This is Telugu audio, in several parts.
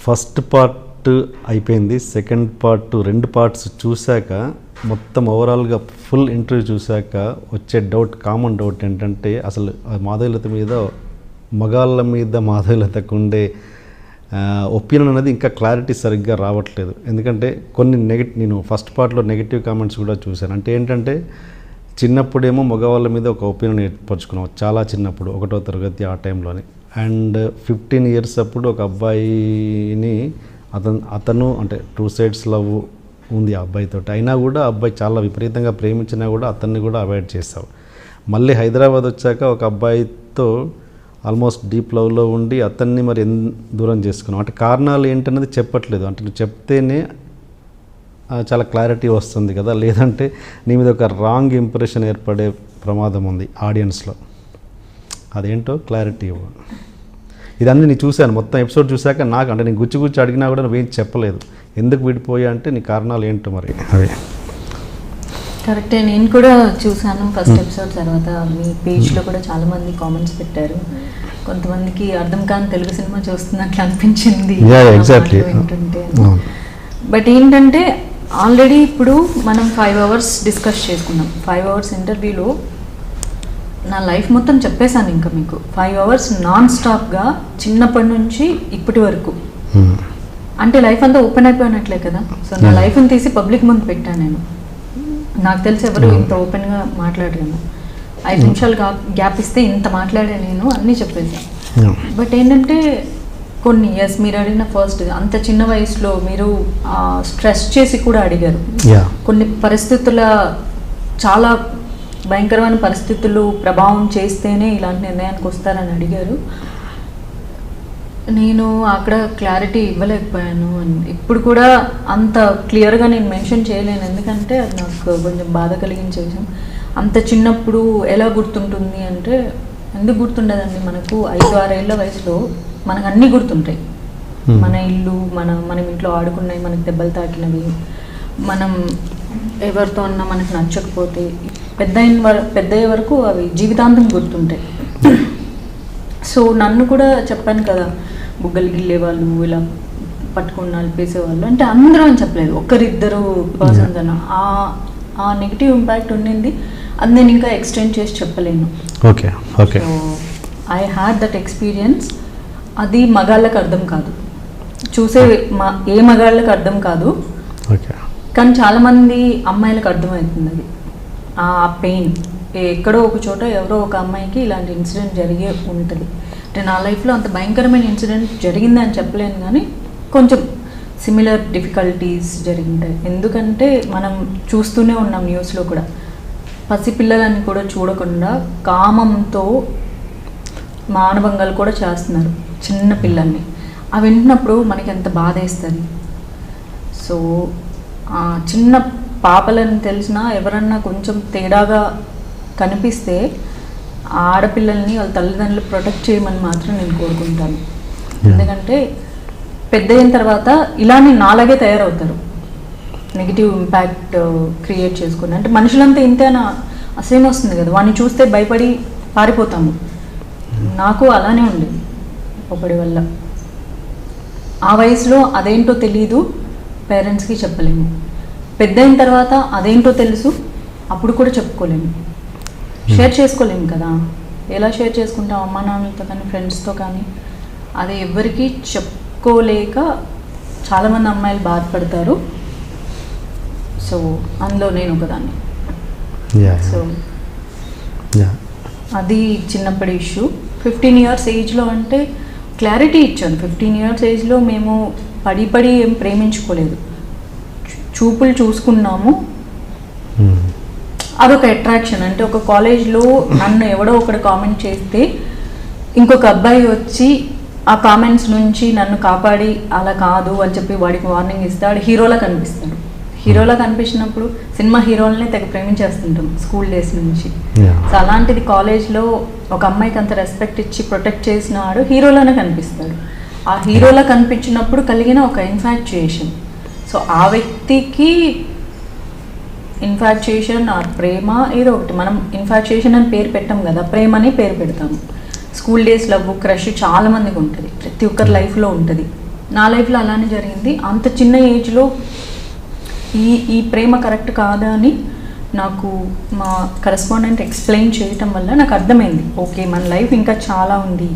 ఫస్ట్ పార్ట్ అయిపోయింది, సెకండ్ పార్ట్ 2 పార్ట్స్ చూశాక మొత్తం ఓవరాల్గా ఫుల్ ఇంటర్వ్యూ చూశాక వచ్చే డౌట్, కామన్ డౌట్ ఏంటంటే అసలు మాధవీలత మీద, మగాళ్ళ మీద మాధవీలతకు ఉండే ఒపీనియన్ అనేది ఇంకా క్లారిటీ సరిగ్గా రావట్లేదు. ఎందుకంటే కొన్ని నేను ఫస్ట్ పార్ట్లో నెగిటివ్ కామెంట్స్ కూడా చూశాను. అంటే ఏంటంటే చిన్నప్పుడేమో మగవాళ్ళ మీద ఒక ఒపీనియన్ ఏర్పరచుకున్నాం, చాలా చిన్నప్పుడు 1వ తరగతి ఆ టైంలోనే. అండ్ 15 years అప్పుడు ఒక అబ్బాయిని అతను అంటే 2 sides లవ్ ఉంది ఆ అబ్బాయితో, అయినా కూడా ఆ అబ్బాయి చాలా విపరీతంగా ప్రేమించినా కూడా అతన్ని కూడా అవాయిడ్ చేసావు. మళ్ళీ హైదరాబాద్ వచ్చాక ఒక అబ్బాయితో ఆల్మోస్ట్ డీప్ లవ్లో ఉండి అతన్ని మరి దూరం చేసుకున్నాం. అంటే కారణాలు ఏంటన్నది చెప్పట్లేదు. అంటే నువ్వు చెప్తేనే చాలా క్లారిటీ వస్తుంది కదా, లేదంటే నీ మీద ఒక రాంగ్ ఇంప్రెషన్ ఏర్పడే ప్రమాదం ఉంది ఆడియన్స్లో. అదేంటో క్లారిటీ ఇవ్వు. ఇదన్నీ నేను చూశాను, మొత్తం ఎపిసోడ్ చూశాక నాకు అంటే నేను గుచ్చి అడిగినా కూడా నువ్వేం చెప్పలేదు. ఎందుకు విడిపోయా అంటే నీ కారణాలు ఏంటో మరి. అదే కరెక్టే, నేను కూడా చూశాను ఫస్ట్ ఎపిసోడ్ తర్వాత. మీ పేజ్లో కూడా చాలామంది కామెంట్స్ పెట్టారు. కొంతమందికి అర్థం కాని తెలుగు సినిమా చూస్తున్నట్లు అనిపించింది ఏంటంటే. బట్ ఏంటంటే ఆల్రెడీ ఇప్పుడు మనం 5 hours డిస్కస్ చేసుకున్నాం. 5 hours ఇంటర్వ్యూలో నా లైఫ్ మొత్తం చెప్పేశాను ఇంకా మీకు. 5 hours నాన్ స్టాప్గా చిన్నప్పటి నుంచి ఇప్పటి వరకు. అంటే లైఫ్ అంతా ఓపెన్ అయిపోయినట్లే కదా. సో నా లైఫ్ని తీసి పబ్లిక్ ముందు పెట్టాను నేను. నాకు తెలిసి ఎవరు ఇంత ఓపెన్గా మాట్లాడలేను. 5 నిమిషాలు గ్యాప్ ఇస్తే ఇంత మాట్లాడే నేను అన్నీ చెప్పేసాను. బట్ ఏంటంటే కొన్ని మీరు అడిగిన ఫస్ట్ అంత చిన్న వయసులో మీరు స్ట్రెస్ చేసి కూడా అడిగారు. కొన్ని పరిస్థితుల చాలా భయంకరమైన పరిస్థితులు ప్రభావం చేస్తేనే ఇలాంటి నిర్ణయానికి వస్తారని అడిగారు. నేను అక్కడ క్లారిటీ ఇవ్వలేకపోయాను. ఇప్పుడు కూడా అంత క్లియర్గా నేను మెన్షన్ చేయలేను, ఎందుకంటే అది నాకు కొంచెం బాధ కలిగించే విషయం. అంత చిన్నప్పుడు ఎలా గుర్తుంటుంది అంటే, ఎందుకు గుర్తుండదండి, మనకు 5-6 ఏళ్ల వయసులో మనకు అన్నీ గుర్తుంటాయి. మన ఇల్లు, మనం ఇంట్లో ఆడుకున్నవి, మనకు దెబ్బలు తాకినవి, మనం ఎవరితో అన్నా మనకు నచ్చకపోతే పెద్దయ్యే వరకు అవి జీవితాంతం గుర్తుంటాయి. సో నన్ను కూడా చెప్పాను కదా, బుగ్గలు గిల్లేవాళ్ళు, ఇలా పట్టుకుని నలిపేసేవాళ్ళు అంటే అందరూ అని చెప్పలేదు, 1-2 పర్సన్స్ అన్న. ఆ నెగిటివ్ ఇంపాక్ట్ ఉండింది. అది నేను ఇంకా ఎక్స్టెండ్ చేసి చెప్పలేను. Okay okay. So I had that experience. అది మగాళ్ళకి అర్థం కాదు, చూసే ఏ మగాళ్ళకి అర్థం కాదు. కానీ చాలామంది అమ్మాయిలకు అర్థమవుతుంది అది, ఆ పెయిన్. ఎక్కడో ఒక చోట ఎవరో ఒక అమ్మాయికి ఇలాంటి ఇన్సిడెంట్ జరిగే ఉంటుంది. అంటే నా లైఫ్లో అంత భయంకరమైన ఇన్సిడెంట్ జరిగిందని చెప్పలేను, కానీ కొంచెం సిమిలర్ డిఫికల్టీస్ జరిగింటాయి. ఎందుకంటే మనం చూస్తూనే ఉన్నాం న్యూస్లో కూడా, పసిపిల్లలని కూడా చూడకుండా కామంతో మానభంగాలు కూడా చేస్తున్నారు చిన్న పిల్లల్ని. అవి వింటున్నప్పుడు మనకి ఎంత బాధ వేస్తుంది. సో చిన్న పాపలని తెలిసినా ఎవరన్నా కొంచెం తేడాగా కనిపిస్తే ఆడపిల్లల్ని వాళ్ళ తల్లిదండ్రులు ప్రొటెక్ట్ చేయమని మాత్రం నేను కోరుకుంటాను. ఎందుకంటే పెద్ద అయిన తర్వాత ఇలానే నాలాగే తయారవుతారు, నెగిటివ్ ఇంపాక్ట్ క్రియేట్ చేసుకుని. అంటే మనుషులంతా ఇంతేనా అసేమ్ వస్తుంది కదా, వాడిని చూస్తే భయపడి పారిపోతాము. నాకు అలానే ఉండేది ఒకటి వల్ల. ఆ వయసులో అదేంటో తెలీదు, పేరెంట్స్కి చెప్పలేము. పెద్ద అయిన తర్వాత అదేంటో తెలుసు, అప్పుడు కూడా చెప్పుకోలేము, షేర్ చేసుకోలేము కదా. ఎలా షేర్ చేసుకుంటాం, అమ్మా నాన్నలతో కానీ ఫ్రెండ్స్తో కానీ. అది ఎవరికి చెప్పుకోలేక చాలామంది అమ్మాయిలు బాధపడతారు. సో అందులో నేను ఒకదాన్ని. సో అది చిన్నప్పటి ఇష్యూ. 15 years ఏజ్లో అంటే క్లారిటీ ఇచ్చాను. 15 years ఏజ్లో మేము పడి ఏం ప్రేమించుకోలేదు, చూపులు చూసుకున్నాము. అదొక అట్రాక్షన్. అంటే ఒక కాలేజ్లో నన్ను ఎవడో ఒకడు కామెంట్ చేస్తే ఇంకొక అబ్బాయి వచ్చి ఆ కామెంట్స్ నుంచి నన్ను కాపాడి అలా కాదు అని చెప్పి వాడికి వార్నింగ్ ఇస్తాడు. హీరోలా కనిపిస్తాడు. హీరోలా కనిపించినప్పుడు సినిమా హీరోలనే తెగ ప్రేమించేస్తుంటాం స్కూల్ డేస్ నుంచి. సో అలాంటిది కాలేజ్లో ఒక అమ్మాయికి అంత రెస్పెక్ట్ ఇచ్చి ప్రొటెక్ట్ చేసిన వాడు హీరోలానే కనిపిస్తాడు. ఆ హీరోలా కనిపించినప్పుడు కలిగిన ఒక ఇన్ఫాక్చుయేషన్. సో ఆ వ్యక్తికి ఇన్ఫాక్చుయేషన్ ఆర్ ప్రేమ ఏదో ఒకటి, మనం ఇన్ఫాక్చుయేషన్ అని పేరు పెట్టాం కదా, ప్రేమ అని పేరు పెడతాము. స్కూల్ డేస్ లవ్, క్రష్ చాలా మందికి ఉంటుంది, ప్రతి ఒక్కరి లైఫ్లో ఉంటుంది. నా లైఫ్లో అలానే జరిగింది. అంత చిన్న ఏజ్లో ఈ ప్రేమ కరెక్ట్ కాదా అని నాకు మా కరెస్పాండెంట్ ఎక్స్ప్లెయిన్ చేయటం వల్ల నాకు అర్థమైంది, ఓకే మన లైఫ్ ఇంకా చాలా ఉంది,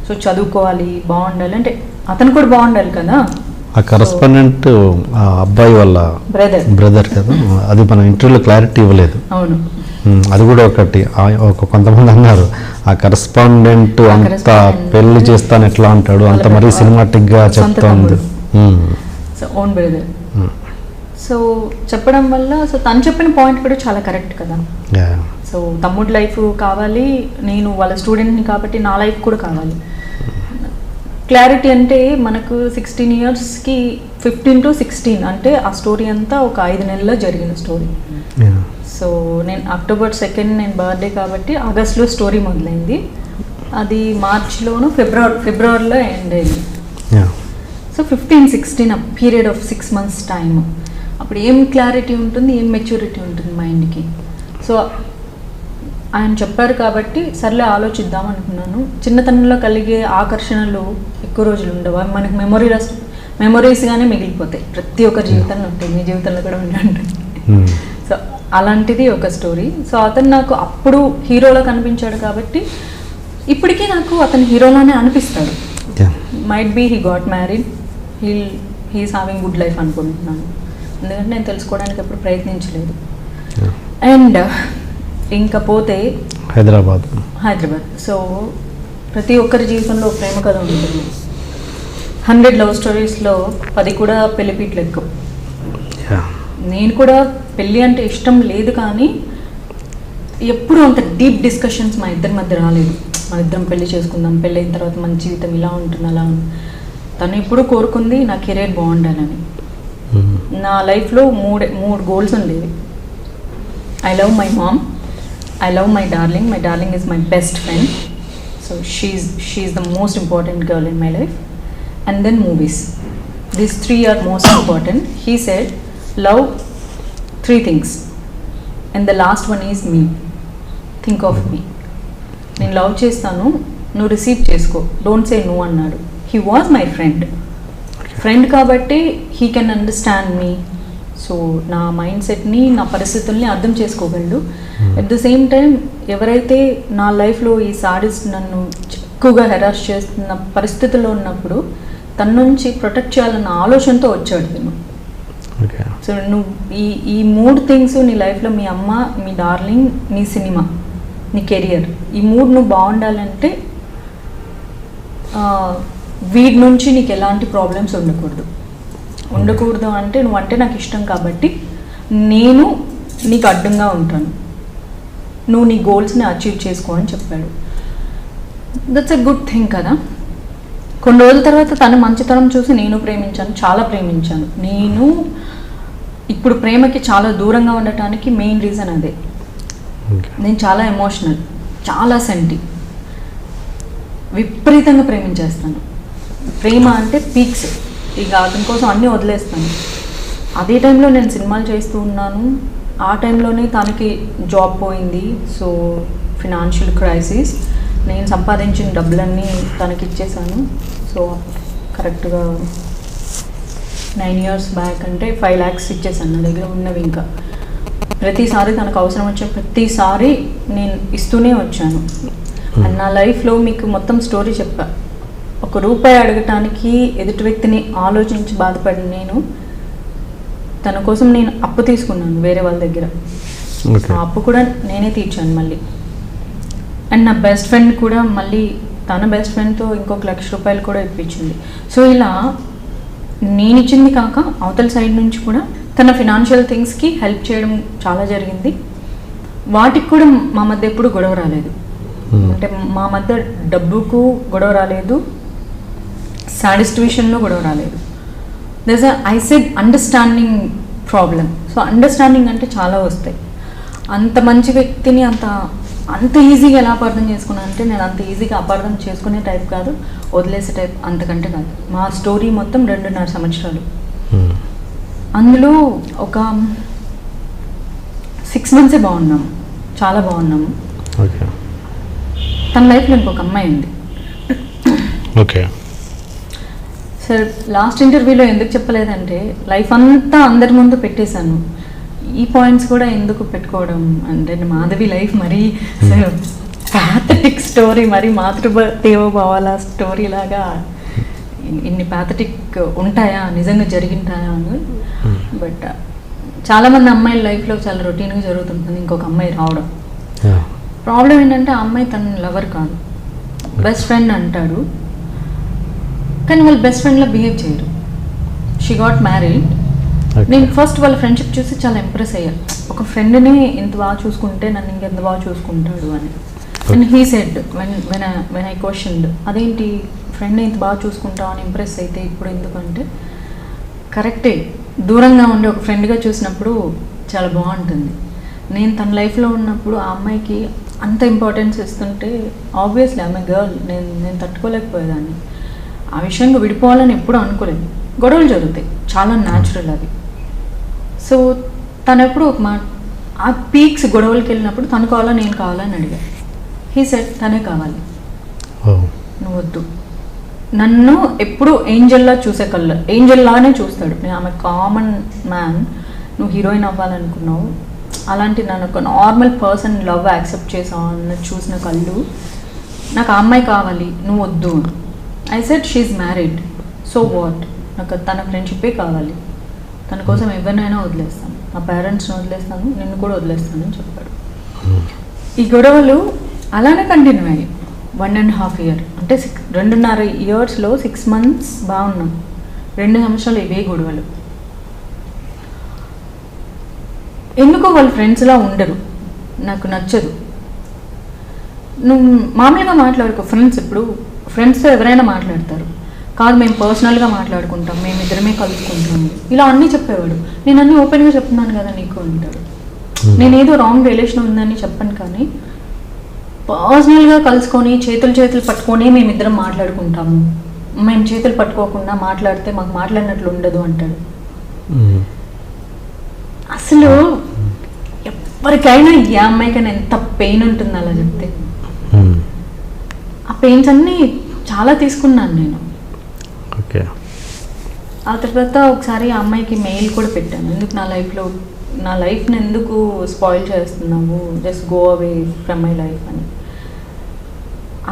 సో చదువుకోవాలి, బాగుండాలి, అంటే అతను కూడా బాగుండాలి కదా. ఆ కరెస్పాండెంట్ ఆ అబ్బాయి వాళ్ళ బ్రదర్ కదా, అది మన ఇంటర్వ్యూలో క్లారిటీ ఇవ్వలేదు. అవును, అది కూడా ఒకటి. కొంతమంది అన్నారు ఆ కరెస్పాండెంట్ అంత పెళ్లి చేస్తాను ఎట్లా అంటాడు, అంత మరీ సినిమాటిక్గా చెప్తా ఉంది. So own brother. సో చెప్పడం వల్ల సో తను చెప్పిన పాయింట్ కూడా చాలా కరెక్ట్ కదా. సో తమ్ముడు లైఫ్ కావాలి, నేను వాళ్ళ స్టూడెంట్ని కాబట్టి నా లైఫ్ కూడా కావాలి. క్లారిటీ అంటే మనకు 16 ఇయర్స్కి 15 to 16 అంటే ఆ స్టోరీ అంతా ఒక 5 నెలల్లో జరిగిన స్టోరీ. సో నేను October 2nd నేను బర్త్డే కాబట్టి ఆగస్ట్లో స్టోరీ మొదలైంది, అది మార్చ్లోను ఫిబ్రవరిలో ఎండ్ అయింది. సో 15-16 ఆ పీరియడ్ ఆఫ్ 6 months టైమ్. అప్పుడు ఏం క్లారిటీ ఉంటుంది, ఏం మెచ్యూరిటీ ఉంటుంది మైండ్కి. సో ఆయన చెప్పారు కాబట్టి సర్లే ఆలోచిద్దాం అనుకున్నాను. చిన్నతనంలో కలిగే ఆకర్షణలు ఎక్కువ రోజులు ఉండవు, మనకి మెమొరీస్గానే మిగిలిపోతాయి. ప్రతి ఒక్కరి జీవితంలో ఉంటాయి, మీ జీవితంలో కూడా ఉంటుంది. సో అలాంటిది ఒక స్టోరీ. సో అతను నాకు అప్పుడు హీరోలా కనిపించాడు కాబట్టి ఇప్పటికీ నాకు అతను హీరోలానే అనిపిస్తాడు. Might be he got married, he's having good life అనుకుంటున్నాను, ఎందుకంటే నేను తెలుసుకోవడానికి ఎప్పుడు ప్రయత్నించలేదు. అండ్ ఇంకా పోతే హైదరాబాద్. సో ప్రతి ఒక్కరి జీవితంలో ప్రేమ కథ ఉంటుంది. 100 లవ్ స్టోరీస్లో 10 కూడా పెళ్లిపీటలు ఎక్కువ. నేను కూడా పెళ్ళి అంటే ఇష్టం లేదు, కానీ ఎప్పుడూ అంత డీప్ డిస్కషన్స్ మా ఇద్దరి మధ్య రాలేదు. మన ఇద్దరం పెళ్లి చేసుకుందాం, పెళ్ళి అయిన తర్వాత మన జీవితం ఇలా ఉంటుంది అలా ఉంటుంది. తను ఎప్పుడు కోరుకుంది నా కెరీర్ బాగుండాలని. నా లైఫ్లో మూడు గోల్స్ ఉండేవి. I love my mom, I love my darling. My darling is my best friend. So she's the most important girl in my life. And then movies. These 3 are most important. He said, love 3 things. And the last one is me. Think of me. నేను లవ్ చేస్తాను, నువ్వు రిసీవ్ చేసుకో, డోంట్ సే నో అన్నాడు. హీ వాజ్ మై ఫ్రెండ్ కాబట్టి he can understand me. So నా మైండ్ సెట్ని, నా పరిస్థితుల్ని అర్థం చేసుకోగలడు. అట్ ద సేమ్ టైం ఎవరైతే నా లైఫ్లో ఈ సాడిస్ట్ నన్ను ఎక్కువగా హెరాస్ చేస్తున్న పరిస్థితుల్లో ఉన్నప్పుడు తన నుంచి ప్రొటెక్ట్ చేయాలన్న ఆలోచనతో వచ్చాడు తను. సో నువ్వు ఈ 3 థింగ్స్ నీ లైఫ్లో, మీ అమ్మ, మీ డార్లింగ్, నీ సినిమా, నీ కెరియర్, ఈ 3 నువ్వు బాగుండాలంటే వీడి నుంచి నీకు ఎలాంటి ప్రాబ్లమ్స్ ఉండకూడదు అంటే నువ్వంటే నాకు ఇష్టం కాబట్టి నేను నీకు అడ్డంగా ఉంటాను, నువ్వు నీ గోల్స్ని అచీవ్ చేసుకో అని చెప్పాడు. దట్స్ ఎ గుడ్ థింగ్ కదా. కొన్ని రోజుల తర్వాత తన మంచితనం చూసి నేను ప్రేమించాను, చాలా ప్రేమించాను. నేను ఇప్పుడు ప్రేమకి చాలా దూరంగా ఉండటానికి మెయిన్ రీజన్ అదే. నేను చాలా ఎమోషనల్, చాలా సెంటి, విపరీతంగా ప్రేమించేస్తాను. ప్రేమ అంటే పీక్స్, ఇక అతని కోసం అన్నీ వదిలేస్తాను. అదే టైంలో నేను సినిమాలు చేస్తూ ఉన్నాను, ఆ టైంలోనే తనకి జాబ్ పోయింది. సో ఫినాన్షియల్ క్రైసిస్, నేను సంపాదించిన డబ్బులన్నీ తనకి ఇచ్చేసాను. సో కరెక్ట్గా 9 years బ్యాక్ అంటే 5 lakhs ఇచ్చేసాను, నా దగ్గర ఉన్నవి. ఇంకా ప్రతిసారి తనకు అవసరం వచ్చే ప్రతిసారి నేను ఇస్తూనే వచ్చాను. అండ్ నా లైఫ్లో మీకు మొత్తం స్టోరీ చెప్పా. 1 రూపాయి అడగటానికి ఎదుటి వ్యక్తిని ఆలోచించి బాధపడిన నేను తన కోసం నేను అప్పు తీసుకున్నాను వేరే వాళ్ళ దగ్గర. ఆ అప్పు కూడా నేనే తీర్చాను మళ్ళీ. అండ్ నా బెస్ట్ ఫ్రెండ్ కూడా మళ్ళీ తన బెస్ట్ ఫ్రెండ్తో ఇంకొక ₹1,00,000 కూడా ఇప్పించింది. సో ఇలా నేను ఇచ్చింది కాక అవతల సైడ్ నుంచి కూడా తన ఫినాన్షియల్ థింగ్స్కి హెల్ప్ చేయడం చాలా జరిగింది. వాటికి కూడా మా మధ్య ఎప్పుడు గొడవ రాలేదు. అంటే మా మధ్య డబ్బుకు గొడవ రాలేదు, సాడిస్ట్ విషయంలో గొడవ రాలేదు. There's I said understanding problem. So understanding అంటే చాలా వస్తాయి. అంత మంచి వ్యక్తిని అంత ఈజీగా ఎలా అపార్థం చేసుకున్నాను అంటే, నేను అంత ఈజీగా అపార్థం చేసుకునే టైప్ కాదు, వదిలేసే టైప్ అంతకంటే కాదు. మా స్టోరీ మొత్తం 2.5 సంవత్సరాలు. అందులో ఒక 6 months బాగున్నాము, చాలా బాగున్నాము. తన లైఫ్లో ఇంకొక అమ్మాయి ఉంది. ఓకే. సో సార్ లాస్ట్ ఇంటర్వ్యూలో ఎందుకు చెప్పలేదంటే లైఫ్ అంతా అందరి ముందు పెట్టేశాను, ఈ పాయింట్స్ కూడా ఎందుకు పెట్టుకోవడం అంటే మాధవి లైఫ్ మరీ ప్యాథటిక్ స్టోరీ, మరి మాతృదేవోభావాల స్టోరీ లాగా ఇన్ని ప్యాథటిక్ ఉంటాయా, నిజంగా జరిగింటాయా అని. బట్ చాలామంది అమ్మాయిల లైఫ్లో చాలా రొటీన్గా జరుగుతుంటుంది ఇంకొక అమ్మాయి రావడం. ప్రాబ్లం ఏంటంటే ఆ అమ్మాయి తన లవర్ కాదు, బెస్ట్ ఫ్రెండ్ అంటాడు, కానీ వాళ్ళు బెస్ట్ ఫ్రెండ్లా బిహేవ్ చేయరు. She got married. నేను ఫస్ట్ వాళ్ళ ఫ్రెండ్షిప్ చూసి చాలా ఇంప్రెస్ అయ్యాను, ఒక ఫ్రెండ్ని ఇంత బాగా చూసుకుంటే నన్ను ఇంకెంత బాగా చూసుకుంటాడు అని. And he said when I questioned, అదేంటి ఫ్రెండ్ ఇంత బాగా చూసుకుంటావు అని ఇంప్రెస్ అయితే ఇప్పుడు ఎందుకంటే, కరెక్టే, దూరంగా ఉండి ఒక ఫ్రెండ్గా చూసినప్పుడు చాలా బాగుంటుంది. నేను తన లైఫ్లో ఉన్నప్పుడు ఆ అమ్మాయికి అంత ఇంపార్టెన్స్ ఇస్తుంటే ఆబ్వియస్లీ ఆమె గర్ల్, నేను తట్టుకోలేకపోయేదాన్ని. ఆ విషయంగా విడిపోవాలని ఎప్పుడు అనుకోలేదు. గొడవలు జరుగుతాయి, చాలా న్యాచురల్ అది. సో తను ఎప్పుడు ఒక మాట, ఆ పీక్స్ గొడవలకి వెళ్ళినప్పుడు తను కావాలా నేను కావాలా అని అడిగా. హీ సెడ్ తనే కావాలి, నువ్వు వద్దు. నన్ను ఎప్పుడు ఏంజల్లా చూసే కళ్ళు, ఏంజల్లానే చూస్తాడు. నేను ఆమె కామన్ మ్యాన్, నువ్వు హీరోయిన్ అవ్వాలనుకున్నావు, అలాంటి నన్ను ఒక నార్మల్ పర్సన్ లవ్ యాక్సెప్ట్ చేసావు అన్న చూసిన కళ్ళు, నాకు ఆ అమ్మాయి కావాలి, నువ్వు వద్దు. I said she's married, so what, నాకు తన ఫ్రెండ్షిప్పే కావాలి, తన కోసం ఎవరినైనా వదిలేస్తాను, నా పేరెంట్స్ని వదిలేస్తాను, నిన్ను కూడా వదిలేస్తాను అని చెప్పాడు. ఈ గొడవలు అలానే కంటిన్యూ అయ్యాయి 1.5 year, అంటే 2.5 yearsలో 6 months బాగున్నాం, 2 సంవత్సరాలు ఇవే గొడవలు. ఎందుకో వాళ్ళ ఫ్రెండ్స్లా ఉండరు, నాకు నచ్చదు. నువ్వు మామూలుగా మాట్లాడుకో, ఫ్రెండ్స్ ఇప్పుడు ఫ్రెండ్స్తో ఎవరైనా మాట్లాడతారు, కాదు మేము పర్సనల్గా మాట్లాడుకుంటాం, మేమిద్దరమే కలుసుకుంటాము, ఇలా అన్నీ చెప్పేవాడు. నేను అన్నీ ఓపెన్గా చెప్తున్నాను కదా నీకు అంటాడు. నేనేదో రాంగ్ రిలేషన్ ఉందని చెప్పను, కానీ పర్సనల్గా కలుసుకొని చేతులు పట్టుకొని మేమిద్దరం మాట్లాడుకుంటాము, మేము చేతులు పట్టుకోకుండా మాట్లాడితే మాకు మాట్లాడినట్లు ఉండదు అంటాడు. అసలు ఎవరికైనా ఏ అమ్మాయికైనా ఎంత పెయిన్ ఉంటుంది అలా చెప్తే. ఆ పెయిన్స్ అన్నీ చాలా తీసుకున్నాను నేను. ఓకే. ఆ తర్వాత ఒకసారి ఆ అమ్మాయికి మెయిల్ కూడా పెట్టాను, ఎందుకు నా లైఫ్ని ఎందుకు స్పాయిల్ చేస్తున్నావు, just go away from my life అని.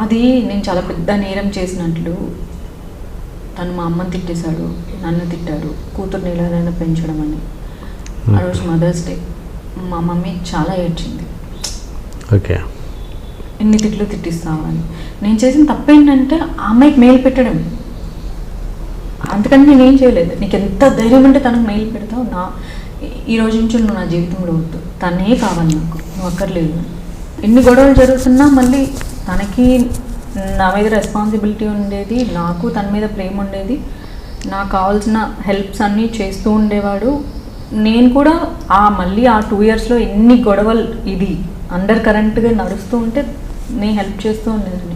అది నేను చాలా పెద్ద నేరం చేసినట్లు. తను మా అమ్మని తిట్టేశాడు, నన్ను తిట్టాడు, కూతుర్ని ఎలాగైనా పెంచడం అని. ఆ రోజు మదర్స్ డే, మా మమ్మీ చాలా ఏడ్చింది. ఓకే. ఎన్ని తిట్లు తిట్టిస్తావని. నేను చేసిన తప్పేంటంటే ఆ అమ్మాయికి మెయిల్ పెట్టడం, అందుకని నేనేం చేయలేదు. నీకు ఎంత ధైర్యం ఉంటే తనకు మెయిల్ పెడతావు, ఈ రోజు నుంచి నువ్వు నా జీవితంలో వద్దు, తనే కావాలి నాకు, నువ్వు అక్కర్లేదు. ఎన్ని గొడవలు జరుగుతున్నా మళ్ళీ తనకి నా మీద రెస్పాన్సిబిలిటీ ఉండేది, నాకు తన మీద ప్రేమ ఉండేది, నాకు కావాల్సిన హెల్ప్స్ అన్నీ చేస్తూ ఉండేవాడు. నేను కూడా మళ్ళీ ఆ 2 yearsలో ఎన్ని గొడవలు ఇది అండర్ కరెంట్గా నడుస్తూ ఉంటే నేను హెల్ప్ చేస్తూ ఉండేది.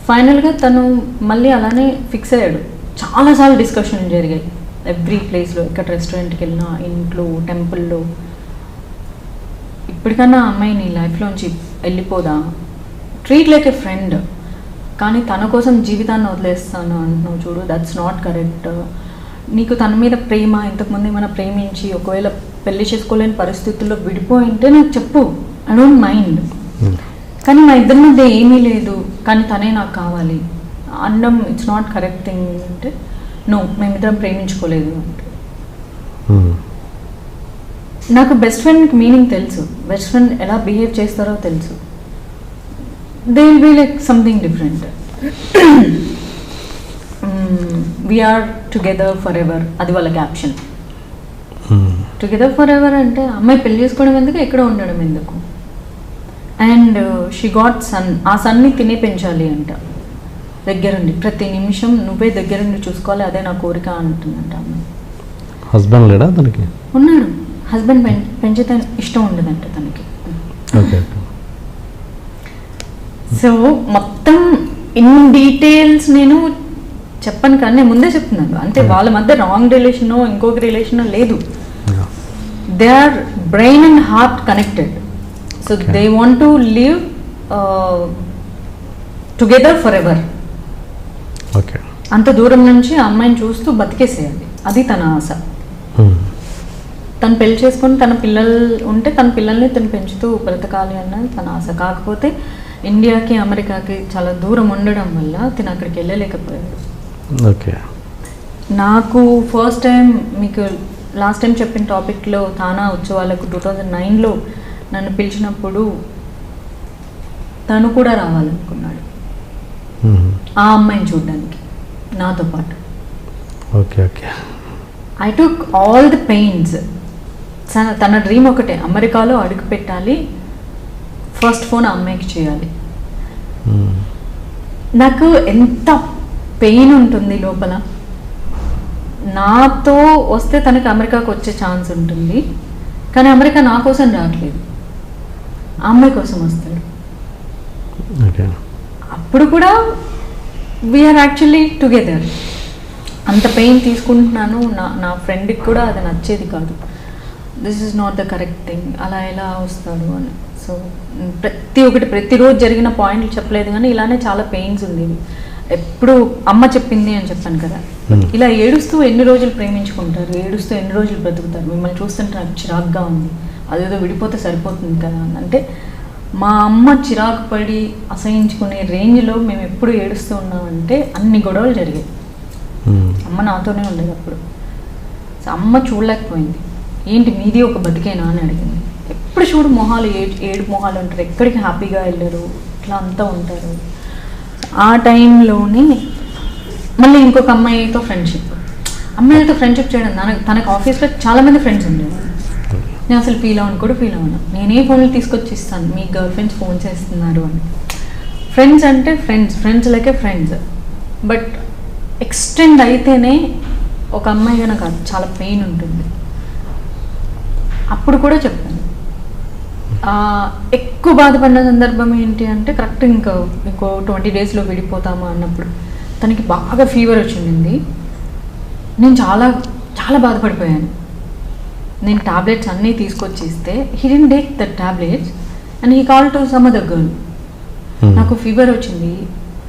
ఫైనల్గా తను మళ్ళీ అలానే ఫిక్స్ అయ్యాడు. చాలాసార్లు డిస్కషన్లు జరిగాయి ఎవ్రీ ప్లేస్లో, ఇక్కడ రెస్టారెంట్కి వెళ్ళినా, ఇంట్లో, టెంపుల్లో. ఇప్పటికన్నా అమ్మాయి నీ లైఫ్లోంచి వెళ్ళిపోదా, ట్రీట్ లైక్ ఎ ఫ్రెండ్, కానీ తన కోసం జీవితాన్ని వదిలేస్తాను అంటున్నావు చూడు, దట్స్ నాట్ కరెక్ట్. నీకు తన మీద ప్రేమ, ఇంతకుముందు ఏమైనా ప్రేమించి ఒకవేళ పెళ్లి చేసుకోలేని పరిస్థితుల్లో విడిపోయింటే నాకు చెప్పు, ఐ డోంట్ మైండ్. కానీ మా ఇద్దరి మధ్య ఏమీ లేదు, కానీ తనే నాకు కావాలి అనడం ఇట్స్ నాట్ కరెక్ట్ థింగ్ అంటే, నో మేమిద్దరం ప్రేమించుకోలేదు అంటే. నాకు బెస్ట్ ఫ్రెండ్కి మీనింగ్ తెలుసు, బెస్ట్ ఫ్రెండ్ ఎలా బిహేవ్ చేస్తారో తెలుసు. They will be like something different. We're together forever, అది వాళ్ళ క్యాప్షన్. టుగెదర్ ఫర్ ఎవర్ అంటే అమ్మాయి పెళ్లి చేసుకోవడం ఎందుకు, ఎక్కడ ఉండడం ఎందుకు. అండ్ షీ గాట్ సన్, ఆ సన్ని తినే పెంచాలి అంట దగ్గరుండి, ప్రతి నిమిషం నువ్వే దగ్గరుండి చూసుకోవాలి, అదే నా కోరిక అంటుందంట అమ్మాయి. హస్బెండ్ లేడా తనకి? ఉన్నాడు, హస్బెండ్ పెంచితే ఇష్టం ఉండదంట తనకి. సో మొత్తం ఇన్ డీటెయిల్స్ నేను చెప్పను, కానీ నేను ముందే చెప్తున్నాను, అంటే వాళ్ళ మధ్య రాంగ్ రిలేషనో ఇంకొక రిలేషనో లేదు. They are brain and heart connected. So they want to live together forever. Okay. అంత దూరం నుంచి ఆ అమ్మాయిని చూస్తూ బతికేసేయాలి, అది తన ఆశ. తను పెళ్లి చేసుకొని తన పిల్లలు ఉంటే తన పిల్లల్ని తను పెంచుతూ బ్రతకాలి అన్నది తన ఆశ. కాకపోతే ఇండియాకి అమెరికాకి చాలా దూరం ఉండడం వల్ల తను అక్కడికి వెళ్ళలేకపోయాడు. ఓకే. నాకు ఫస్ట్ టైం మీకు లాస్ట్ టైం చెప్పిన టాపిక్లో తానా ఉత్సవాలకు 2009లో నన్ను పిలిచినప్పుడు తను కూడా రావాలనుకున్నాడు ఆ అమ్మాయిని చూడడానికి నాతో పాటు. Okay okay. I took all the pains. తన డ్రీమ్ ఒకటే, అమెరికాలో అడుగు పెట్టాలి, ఫస్ట్ ఫోన్ ఆ అమ్మాయికి చేయాలి. నాకు ఎంత పెయిన్ ఉంటుంది లోపల. నాతో వస్తే తనకి అమెరికాకు వచ్చే ఛాన్స్ ఉంటుంది, కానీ అమెరికా నా కోసం రావట్లేదు, ఆ అమ్మాయి కోసం వస్తాడు. అప్పుడు కూడా వీఆర్ యాక్చువల్లీ టుగెదర్. అంత పెయిన్ తీసుకుంటున్నాను. నా ఫ్రెండ్కి కూడా అది నచ్చేది కాదు. This is not the correct thing, అలా ఎలా వస్తాడు అని. సో ప్రతిరోజు జరిగిన పాయింట్లు చెప్పలేదు, కానీ ఇలానే చాలా పెయిన్స్ ఉండేవి. ఎప్పుడు అమ్మ చెప్పింది అని చెప్పాను కదా, ఇలా ఏడుస్తూ ఎన్ని రోజులు ప్రేమించుకుంటారు, ఏడుస్తూ ఎన్ని రోజులు బ్రతుకుతారు, మిమ్మల్ని చూస్తుంటే నాకు చిరాగ్గా ఉంది, అదేదో విడిపోతే సరిపోతుంది కదా అని. అంటే మా అమ్మ చిరాకు పడి అసహించుకునే రేంజ్లో మేము ఎప్పుడు ఏడుస్తూ ఉన్నామంటే అన్ని గొడవలు జరిగాయి. అమ్మ నాతోనే ఉండేది అప్పుడు. సో అమ్మ చూడలేకపోయింది. ఏంటి మీది ఒక బతికేనా అని అడిగింది. ఎప్పుడు చూడు మొహాలు ఏడు మొహాలు ఉంటారు, ఎక్కడికి హ్యాపీగా వెళ్ళరు, ఇట్లా అంతా ఉంటారు. ఆ టైంలోనే మళ్ళీ ఇంకొక అమ్మాయితో ఫ్రెండ్షిప్. అమ్మాయిలతో ఫ్రెండ్షిప్ చేయడం, తనకు ఆఫీస్లో చాలామంది ఫ్రెండ్స్ ఉండేవారు. నేను అసలు ఫీల్ అవ్వను కూడా ఫీల్ అవ్వను. నేనే ఫోన్లు తీసుకొచ్చి ఇస్తాను, మీ గర్ల్ ఫ్రెండ్స్ ఫోన్ చేస్తున్నారు అని. ఫ్రెండ్స్ అంటే ఫ్రెండ్స్ లైకే ఫ్రెండ్స్. బట్ ఎక్స్టెండ్ అయితేనే ఒక అమ్మాయిగా నాకు చాలా పెయిన్ ఉంటుంది. అప్పుడు కూడా చెప్పాను. ఎక్కువ బాధపడిన సందర్భం ఏంటి అంటే కరెక్ట్ ఇంకో 20 డేస్లో విడిపోతామా అన్నప్పుడు తనకి బాగా ఫీవర్ వచ్చింది. నేను చాలా చాలా బాధపడిపోయాను. నేను టాబ్లెట్స్ అన్నీ తీసుకొచ్చి ఇస్తే he didn't take the tablets and he call to some other girl. నాకు ఫీవర్ వచ్చింది,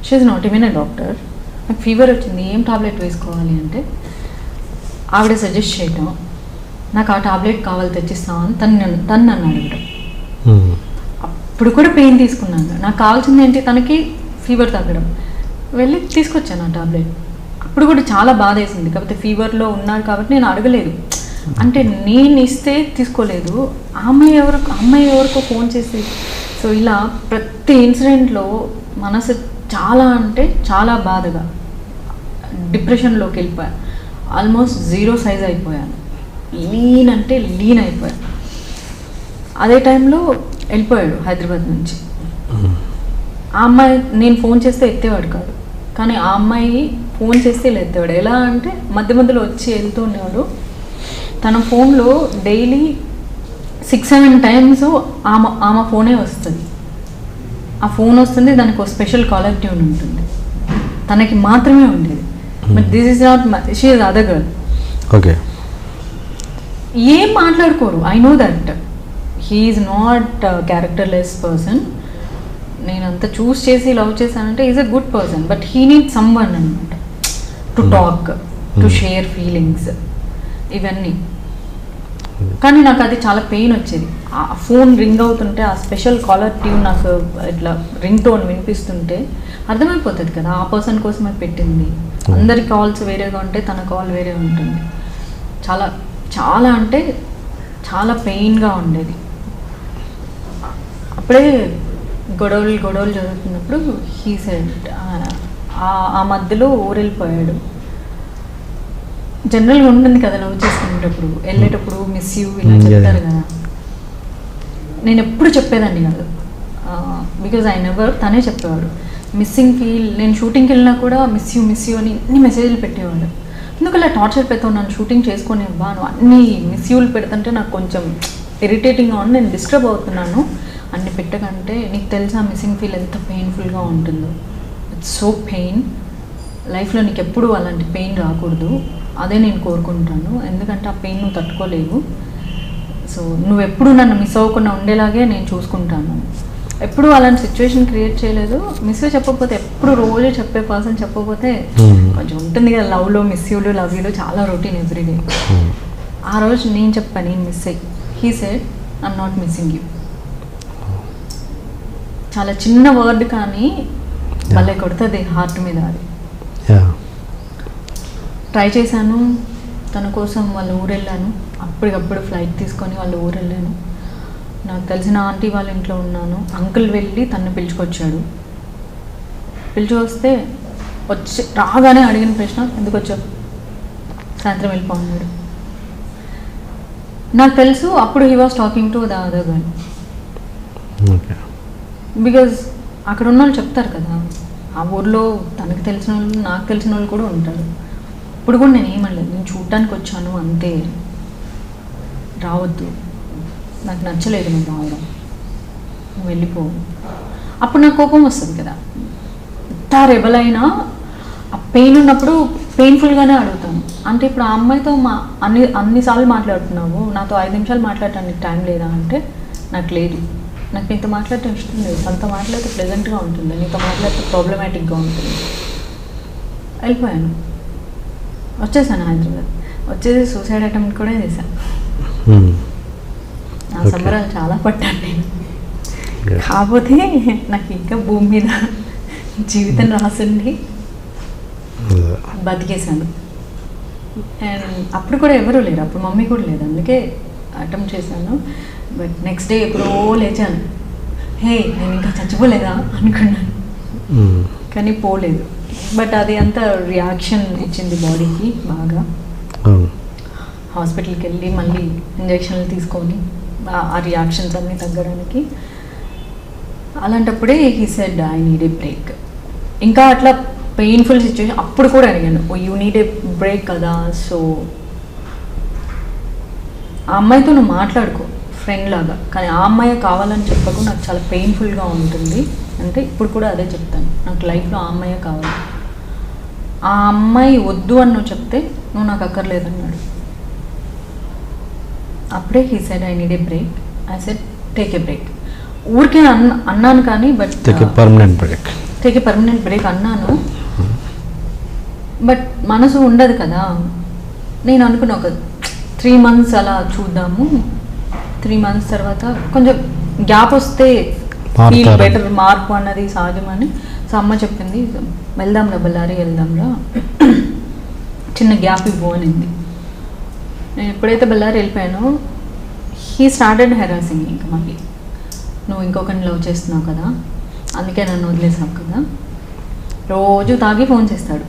she is not even a doctor. నాకు ఫీవర్ వచ్చింది, ఏం టాబ్లెట్ వేసుకోవాలి అంటే ఆవిడ సజెస్ట్ చేయటం, నాకు ఆ టాబ్లెట్ కావాలి తెచ్చిస్తామని తను నన్ను అడగడం. అప్పుడు కూడా పెయిన్ తీసుకున్నాను. నాకు కావాల్సింది ఏంటి, తనకి ఫీవర్ తగ్గడం. వెళ్ళి తీసుకొచ్చాను ఆ టాబ్లెట్. అప్పుడు కూడా చాలా బాధ వేసింది. కాకపోతే ఫీవర్లో ఉన్నారు కాబట్టి నేను అడగలేదు. అంటే నేను ఇస్తే తీసుకోలేదు, అమ్మాయి ఎవరికో ఫోన్ చేసి. సో ఇలా ప్రతి ఇన్సిడెంట్లో మనసు చాలా అంటే చాలా బాధగా డిప్రెషన్లోకి వెళ్ళిపోయాను. ఆల్మోస్ట్ 0 సైజ్ అయిపోయాను. లీన్ అంటే లీన్ అయిపోయాను. అదే టైంలో వెళ్ళిపోయాడు హైదరాబాద్ నుంచి. ఆ అమ్మాయి నేను ఫోన్ చేస్తే ఎత్తేవాడు కాదు, కానీ ఆ అమ్మాయి ఫోన్ చేస్తే ఇలా ఎత్తేవాడు. ఎలా అంటే మధ్య మధ్యలో వచ్చి వెళ్తూ ఉండేవాడు. తన ఫోన్లో డైలీ 6-7 టైమ్స్ ఆమె ఫోనే వస్తుంది. ఆ ఫోన్ వస్తుంది, దానికి ఒక స్పెషల్ కాలర్ ట్యూన్ ఉంటుంది, తనకి మాత్రమే ఉండేది. But this is not, she is other girl. Okay. ఏం మాట్లాడుకోరు. I know that he is not characterless person. నేను అంత చూస్ చేసి లవ్ చేశానంటే is a good person, but he need someone అనమాట to talk, to share feelings ఇవన్నీ. కానీ నాకు అది చాలా పెయిన్ వచ్చేది. ఆ ఫోన్ రింగ్ అవుతుంటే ఆ స్పెషల్ కాలర్ ట్యూన్ నాకు ఇట్లా రింగ్ టోన్ వినిపిస్తుంటే అర్థమైపోతుంది కదా ఆ పర్సన్ కోసమే పెట్టింది. అందరి కాల్స్ వేరేగా ఉంటే తన కాల్ వేరే ఉంటుంది. చాలా చాలా అంటే చాలా పెయిన్గా ఉండేది. అప్పుడే గొడవలు జరుగుతున్నప్పుడు హీ సెడ్, ఆ మధ్యలో ఊరెళ్ళిపోయాడు. జనరల్గా ఉంటుంది కదా లవ్ చేసుకునేటప్పుడు, వెళ్ళేటప్పుడు మిస్ యూ ఇలా చెప్తారు కదా. నేను ఎప్పుడు చెప్పేదాన్ని కాదు, బికాజ్ ఐ నెవర్. తనే చెప్పేవాడు మిస్సింగ్ ఫీల్. నేను షూటింగ్కి వెళ్ళినా కూడా మిస్ యూ అని ఇన్ని మెసేజ్లు పెట్టేవాడు. ఎందుకు అలా టార్చర్ పెడతావు, నన్ను షూటింగ్ చేసుకొని ఇవ్వను, అన్ని మిస్ యూలు పెడుతుంటే నాకు కొంచెం ఇరిటేటింగ్గా ఉంది, నేను డిస్టర్బ్ అవుతున్నాను. అన్ని పెట్టకంటే నీకు తెలుసా మిస్సింగ్ ఫీల్ ఎంత పెయిన్ఫుల్గా ఉంటుందో. It's so pain. లైఫ్లో నీకు ఎప్పుడు అలాంటి పెయిన్ రాకూడదు, అదే నేను కోరుకుంటాను. ఎందుకంటే ఆ పెయిన్ నువ్వు తట్టుకోలేవు. సో నువ్వు ఎప్పుడు నన్ను మిస్ అవ్వకుండా ఉండేలాగే నేను చూసుకుంటాను. ఎప్పుడు అలాంటి సిచ్యువేషన్ క్రియేట్ చేయలేదు. మిస్ చెప్పకపోతే ఎప్పుడు రోజు చెప్పే పర్సన్ చెప్పకపోతే కొంచెం ఉంటుంది కదా, లవ్లో మిస్ యూలు లవ్ యూలు చాలా రొటీన్ ఎవ్రీడే. ఆ రోజు నేను చెప్పాను, నేను మిస్ అయ్యి. He said I'm not missing you. చాలా చిన్న వర్డ్ కానీ భలే కొడుతుంది హార్ట్ మీద. అది ట్రై చేశాను, తన కోసం వాళ్ళ ఊరు వెళ్ళాను. అప్పటికప్పుడు ఫ్లైట్ తీసుకొని వాళ్ళ ఊరు వెళ్ళాను. నాకు తెలిసిన ఆంటీ వాళ్ళ ఇంట్లో ఉన్నాను. అంకుల్ వెళ్ళి తను పిలుచుకొచ్చాడు. పిలుచుకొస్తే వచ్చి రాగానే అడిగిన ప్రశ్న, ఎందుకు వచ్చావు, సాయంత్రం వెళ్ళిపోన్నాడు. నాకు తెలుసు అప్పుడు he was talking to the other girl. Because అక్కడ ఉన్న వాళ్ళు చెప్తారు కదా, ఆ ఊర్లో తనకు తెలిసిన వాళ్ళు నాకు తెలిసిన వాళ్ళు కూడా ఉంటారు. ఇప్పుడు కూడా నేను ఏమనలేదు, నేను చూడటానికి వచ్చాను అంతే, రావద్దు, నాకు నచ్చలేదు నువ్వు రావడం, నువ్వు వెళ్ళిపో. అప్పుడు నాకు కోపం వస్తుంది కదా. ఎంత రెబల్ అయినా ఆ పెయిన్ ఉన్నప్పుడు పెయిన్ఫుల్గానే అడుగుతాను. అంటే ఇప్పుడు ఆ అమ్మాయితో అన్నిసార్లు మాట్లాడుతున్నావు, నాతో 5 నిమిషాలు మాట్లాడటానికి టైం లేదా అంటే నాకు లేదు, నాకు నీతో మాట్లాడటం ఇష్టం లేదు. తనతో మాట్లాడితే ప్లెజెంట్గా ఉంటుంది, నీతో మాట్లాడితే ప్రాబ్లమాటిక్గా ఉంటుంది. వెళ్ళిపోయాను, వచ్చేసాను హైదరాబాద్. వచ్చేసి సూసైడ్ అటెంప్ట్ కూడా చేశాను. నా సంబరాలు చాలా పట్టాను నేను. కాకపోతే నాకు ఇంకా భూమి మీద జీవితం రాసింది, బతికేశాను. అండ్ అప్పుడు కూడా ఎవరు లేరు, అప్పుడు మమ్మీ కూడా లేదు, అందుకే అటెంప్ట్ చేశాను. బట్ నెక్స్ట్ డే ఎప్పుడో లేచాను, హే నేను ఇంకా చచ్చిపోలేదా అనుకున్నాను, కానీ పోలేదు. బట్ అది అంత రియాక్షన్ ఇచ్చింది బాడీకి బాగా. హాస్పిటల్కి వెళ్ళి మళ్ళీ ఇంజక్షన్లు తీసుకొని ఆ రియాక్షన్స్ అన్నీ తగ్గడానికి. అలాంటప్పుడే he said I need a break. ఇంకా అట్లా పెయిన్ఫుల్ సిచ్యువేషన్ అప్పుడు కూడా అడిగాను, యూ నీడ్ ఏ బ్రేక్ కదా, సో ఆ అమ్మాయితో నువ్వు మాట్లాడుకో ఫ్రెండ్ లాగా, కానీ ఆ అమ్మాయి కావాలని చెప్పకు, నాకు చాలా పెయిన్ఫుల్గా ఉంటుంది అంటే ఇప్పుడు కూడా అదే చెప్తాను, నాకు లైఫ్లో ఆ అమ్మాయే కావాలి. ఆ అమ్మాయి వద్దు అని నువ్వు చెప్తే నువ్వు నాకు అక్కర్లేదన్నాడు. అప్పుడే he said I need a break. I said take a break. ఊరికే అన్నాను కానీ but take a permanent break అన్నాను. బట్ మనసు ఉండదు కదా. నేను అనుకున్నా ఒక 3 months అలా చూద్దాము, 3 months తర్వాత కొంచెం గ్యాప్ వస్తే ఫీల్ బెటర్, మార్పు అన్నది సహజమని. సో అమ్మ చెప్పింది, వెళ్దాంరా బళ్ళారి వెళ్దాంరా, చిన్న గ్యాప్ ఇవ్వు అనింది. నేను ఎప్పుడైతే బళ్ళారి వెళ్ళిపోయానో హీ స్టార్టెడ్ హెరాసింగ్. ఇంకా మళ్ళీ నువ్వు ఇంకొకరిని లవ్ చేస్తున్నావు కదా, అందుకే నన్ను వదిలేసావు కదా. రోజు తాగి ఫోన్ చేస్తాడు.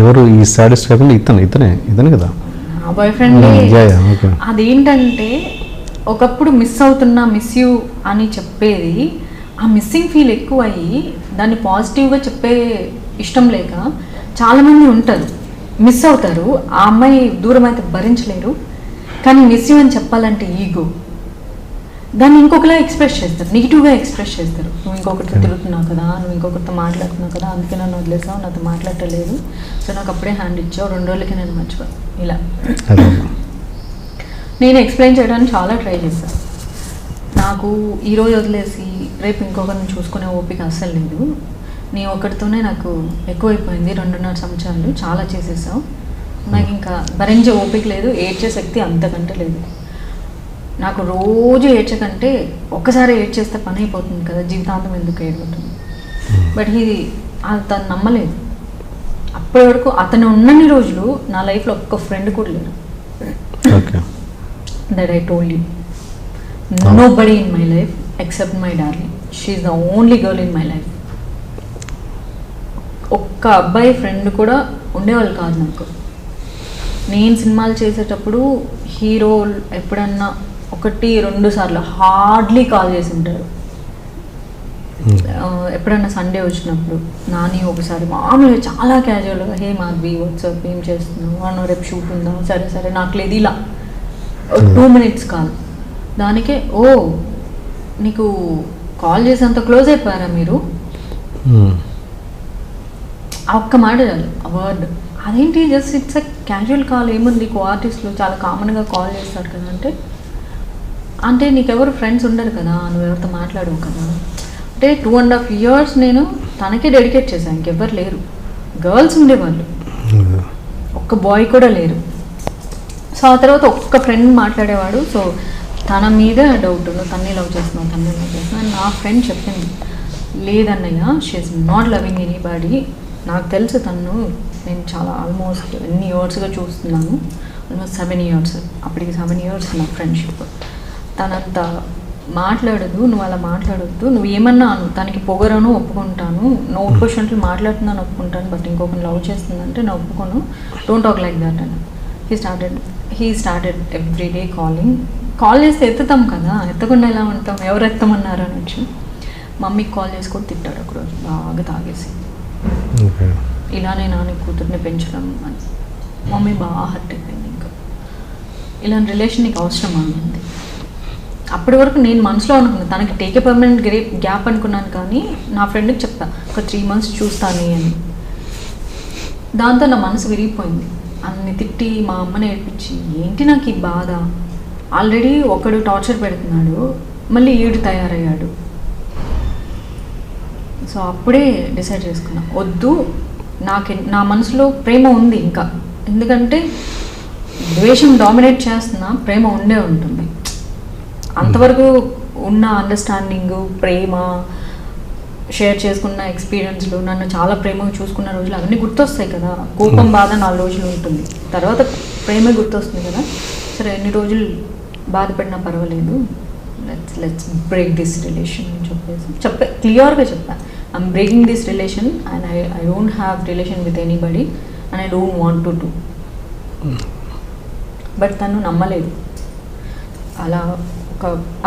ఎవరు ఈ సాడెస్ట్ కాకుండా ఇతనే కదా నా బాయ్ ఫ్రెండ్. అదేంటంటే ఒకప్పుడు మిస్ అవుతున్నా, మిస్ యూ అని చెప్పేది, ఆ మిస్సింగ్ ఫీల్ ఎక్కువ అయ్యి దాన్ని పాజిటివ్గా చెప్పే ఇష్టం లేక చాలామంది ఉంటారు, మిస్ అవుతారు. ఆ అమ్మాయి దూరం అయితే భరించలేరు, కానీ మిస్ యూ అని చెప్పాలంటే ఈగో, దాన్ని ఇంకొకలా ఎక్స్ప్రెస్ చేస్తారు, నెగిటివ్గా ఎక్స్ప్రెస్ చేస్తారు. నువ్వు ఇంకొకరితో తిరుగుతున్నావు కదా, నువ్వు ఇంకొకరితో మాట్లాడుతున్నావు కదా, అందుకే నన్ను వదిలేసావు, నాతో మాట్లాడలేదు, సో నాకు అప్పుడే హ్యాండ్ ఇచ్చావు, 2 రోజులకి నేను మర్చిపోయాను. ఇలా నేను ఎక్స్ప్లెయిన్ చేయడానికి చాలా ట్రై చేశాను. నాకు ఈరోజు వదిలేసి రేపు ఇంకొకరిని చూసుకునే ఓపిక అస్సలు లేదు. నీ ఒక్కడితోనే నాకు ఎక్కువైపోయింది, 2.5 సంవత్సరాలు చాలా చేసేసావు, నాకు ఇంకా భరించే ఓపిక లేదు, ఏడ్చే శక్తి అంతకంటే లేదు. నాకు రోజు ఏడ్చకంటే ఒక్కసారి ఏడ్చేస్తే పని అయిపోతుంది కదా, జీవితాంతం ఎందుకు ఏడుతుంది. బట్ ఇది తను నమ్మలేదు. అప్పటి వరకు అతను ఉన్నన్ని రోజులు నా లైఫ్లో ఒక్క ఫ్రెండ్ కూడా లేరు. That I told you, nobody in my life except my darling, she is the only girl in my life. ఒక్క అబ్బాయి ఫ్రెండ్ కూడా ఉండేవాళ్ళు కాదు నాకు. నేను సినిమాలు చేసేటప్పుడు హీరో ఎప్పుడన్నా 1-2 సార్లు హార్డ్లీ కాల్ చేసి ఉంటారు. ఎప్పుడన్నా సండే వచ్చినప్పుడు నాని ఒకసారి మామూలుగా చాలా క్యాజువల్గా, హే మాధవి వాట్సాప్ ఏం చేస్తున్నావు అన్న, రేపు షూట్ ఉందా, సరే సరే నాకు లేదు, ఇలా 2 minutes కాల్. దానికే ఓ నీకు కాల్ చేసేంత క్లోజ్ అయిపోయారా మీరు, ఆ ఒక్క మాట చాలు, ఆ వర్డ్. అదేంటి just it's a casual call, ఏముంది ఆర్టిస్టులు చాలా కామన్గా కాల్ చేస్తారు కదా అంటే నీకెవరు ఫ్రెండ్స్ ఉండరు కదా, నువ్వెవరితో మాట్లాడవు కదా, అంటే 2.5 years నేను తనకే డెడికేట్ చేశాను. ఇంకెవ్వరు లేరు, గర్ల్స్ ఉండేవాళ్ళు, ఒక్క బాయ్ కూడా లేరు. సో ఆ తర్వాత ఒక్క ఫ్రెండ్ మాట్లాడేవాడు. సో తన మీద డౌట్, నువ్వు తన్ని లవ్ చేస్తున్నావు, తన్ని లవ్ చేస్తున్నావు. నా ఫ్రెండ్ చెప్పింది, లేదన్నయ్య, షీఈస్ నాట్ లవింగ్ ఎనీబడి. నాకు తెలుసు తను, నేను చాలా ఆల్మోస్ట్ ఎన్ని ఇయర్స్గా చూస్తున్నాను, ఆల్మోస్ట్ 7 years. అప్పటికి 7 years నా ఫ్రెండ్షిప్. తనంత మాట్లాడదు, నువ్వు అలా మాట్లాడొద్దు, నువ్వు ఏమన్నా అను, తనకి పొగరను ఒప్పుకుంటాను, నువ్వు క్వశ్చన్లు మాట్లాడుతున్నాను ఒప్పుకుంటాను, బట్ ఇంకొకరిని లవ్ చేస్తుందంటే నేను ఒప్పుకోను, డోంట్ టాక్ లైక్ దాట్ అని. హీ స్టార్టెడ్ ఎవ్రీడే కాల్ చేస్తే ఎత్తుతాం కదా, ఎత్తకుండా ఎలా ఉంటాం, ఎవరు ఎత్తమన్నారు అని వచ్చి మమ్మీకి కాల్ చేసి కూడా తిట్టాడు ఒకరోజు బాగా తాగేసి, ఇలానే నాని కూతుర్ని పెంచడం అని. మమ్మీ బాగా హర్ట్ అయిపోయింది. ఇంకా ఇలాంటి రిలేషన్ నీకు అవసరం అనింది. అప్పటి వరకు నేను మనసులో అనుకున్నాను తనకి టేక్ ఏ పర్మనెంట్ గ్యాప్ అనుకున్నాను, కానీ నా ఫ్రెండ్కి చెప్పా ఒక 3 months చూస్తాను అని. దాంతో నా మనసు విరిగిపోయింది. అన్ని తిట్టి మా అమ్మని ఏడ్పించి, ఏంటి నాకు ఈ బాధ, ఆల్రెడీ ఒకడు టార్చర్ పెడుతున్నాడు, మళ్ళీ ఈడు తయారయ్యాడు. సో అప్పుడే డిసైడ్ చేసుకున్నా, వద్దు, నా మనసులో ప్రేమ ఉంది ఇంకా, ఎందుకంటే ద్వేషం డామినేట్ చేస్తున్నా, ప్రేమ ఉండే ఉంటుంది. అంతవరకు ఉన్న అండర్స్టాండింగ్, ప్రేమ, షేర్ చేసుకున్న ఎక్స్పీరియన్స్లు, నన్ను చాలా ప్రేమగా చూసుకున్న రోజులు అవన్నీ గుర్తొస్తాయి కదా. కోపం, బాధ 4 రోజులు ఉంటుంది, తర్వాత ప్రేమే గుర్తొస్తుంది కదా. సరే ఎన్ని రోజులు బాధపడినా పర్వాలేదు, లెట్స్ బ్రేక్ దిస్ రిలేషన్ అని చెప్పి క్లియర్గా చెప్పా, I'm breaking this relation and I don't have relation with anybody and I don't want to do. But తను నమ్మలేదు. అలా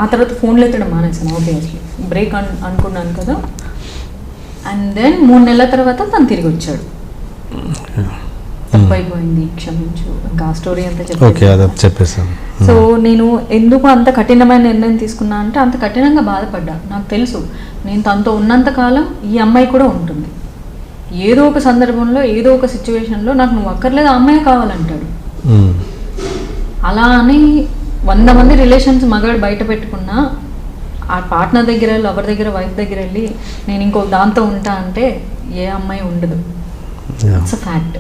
ఆ తర్వాత ఫోన్లో ఎత్తడం మానేసాను ఆబ్వియస్లీ, బ్రేక్ అనుకున్నాను కదా. అండ్ దెన్ 3 నెలల తర్వాత తను తిరిగి వచ్చాడు, తప్పైపోయింది, క్షమించు, ఇంకా ఆ స్టోరీ అంతా చెప్పేసాను. సో నేను ఎందుకు అంత కఠినమైన నిర్ణయం తీసుకున్నా అంటే, అంత కఠినంగా బాధపడ్డా. నాకు తెలుసు నేను తనతో ఉన్నంత కాలం ఈ అమ్మాయి కూడా ఉంటుంది, ఏదో ఒక సందర్భంలో ఏదో ఒక సిచ్యువేషన్లో నాకు నువ్వు అక్కర్లేదు, ఆ అమ్మాయి కావాలంటాడు. అలా అని 100 మంది రిలేషన్స్ మగాడు బయట పెట్టుకున్నా, ఆ పార్ట్నర్ దగ్గర, లవర్ దగ్గర, వైఫ్ దగ్గర వెళ్ళి నేను ఇంకో దాంతో ఉంటా అంటే ఏ అమ్మాయి ఉండదు. It's a fact.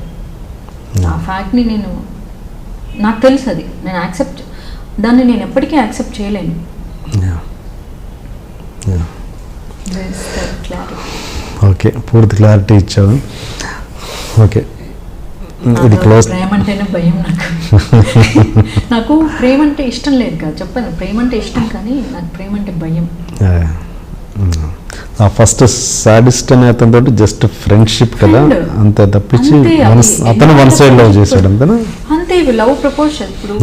ఆ ఫ్యాక్ట్ని నాకు తెలుసు, అది నేను దాన్ని నేను ఎప్పటికీ యాక్సెప్ట్ చేయలేను. ఓకే, పూర్తి క్లారిటీ ఇచ్చావు. ఓకే, ఇది క్లోజ్. ప్రేమ అంటేనే భయం నాకు ప్రేమ అంటే ఇష్టం లేదు కదా, చెప్పాను ప్రేమ అంటే ఇష్టం, కానీ నాకు ప్రేమ అంటే భయం. ఆ ఫస్ట్ సాడిస్ట్ అనే అతనితో జస్ట్ ఫ్రెండ్షిప్ కదా, అంతే తప్పించి అతను 1 side లవ్ చేశాడు అంతేనా? అంతే, ఇవి లవ్ ప్రపోజల్. ఇప్పుడు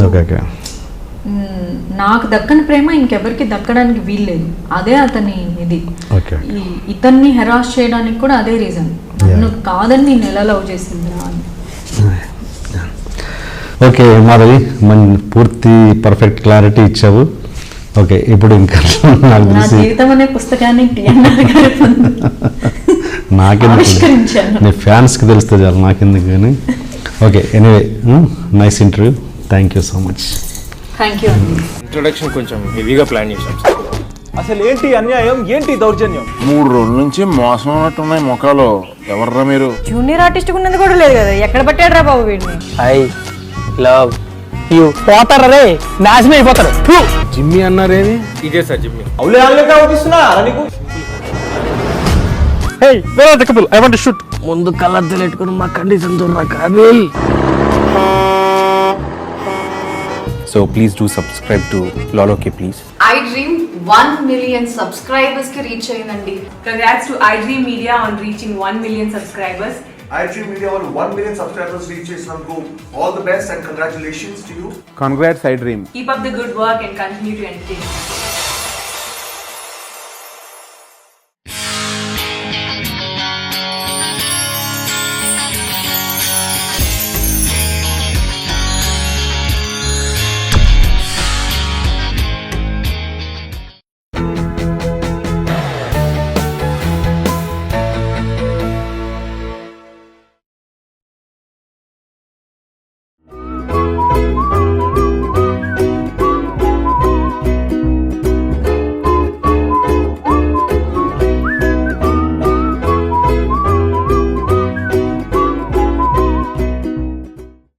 నాకు దక్కని ప్రేమ ఇంకెవరికి దక్కడానికి వీల్లేదు, అదే అతని ఇది. ఇతన్ని హెరాస్ చేయడానికి కూడా అదే రీజన్, నన్ను కాదని నేను ఎలా లవ్ చేసిందా అని. ఓకే మాధవి, మన పూర్తి పర్ఫెక్ట్ క్లారిటీ ఇచ్చావు. ఓకే, ఇప్పుడు ఇంకా నాకు తెలిసి జీవితం అనే పుస్తకాన్ని నాకెందుకు, నీ ఫ్యాన్స్కి తెలిస్తే చాలు, నాకెందుకు కానీ. Okay, anyway, nice interview, thank you so much. Thank you. Introduction కొంచెం హెవీగా ప్లాన్ చేశాం సార్. అసలు ఏంటి అన్యాయం, ఏంటి దౌర్జన్యం? 3 రోజుల నుంచి మోసం ఉన్నట్టున్నాయి ముఖాలు. ఎవర్రా మీరు? జూనియర్ ఆర్టిస్ట్ ఉన్నది కూడా లేదు కదా, ఎక్కడ పట్టాడు రా బాబు వీడిని. I love you. పోతారా రే, నాశనం అయిపోతారు. జిమ్మి అన్నారేమి? ఇదే సార్ జిమ్మి. అవులే ఆన్లెక్క అవుపిస్తున్నా నీకు. Hey where are the couple, I want to shoot. ముందు కలర్ తెలెట్టుకొని మా కండిషన్ చూడరా Kaabil. So please do subscribe to Loloke please. iDream 1 million subscribers ki reach ayindandi. Congrats to iDream Media on reaching 1 million subscribers. iDream Media on 1 million subscribers reach chesinanduku all the best and congratulations to you. Congrats iDream. Keep up the good work and continue to entertain.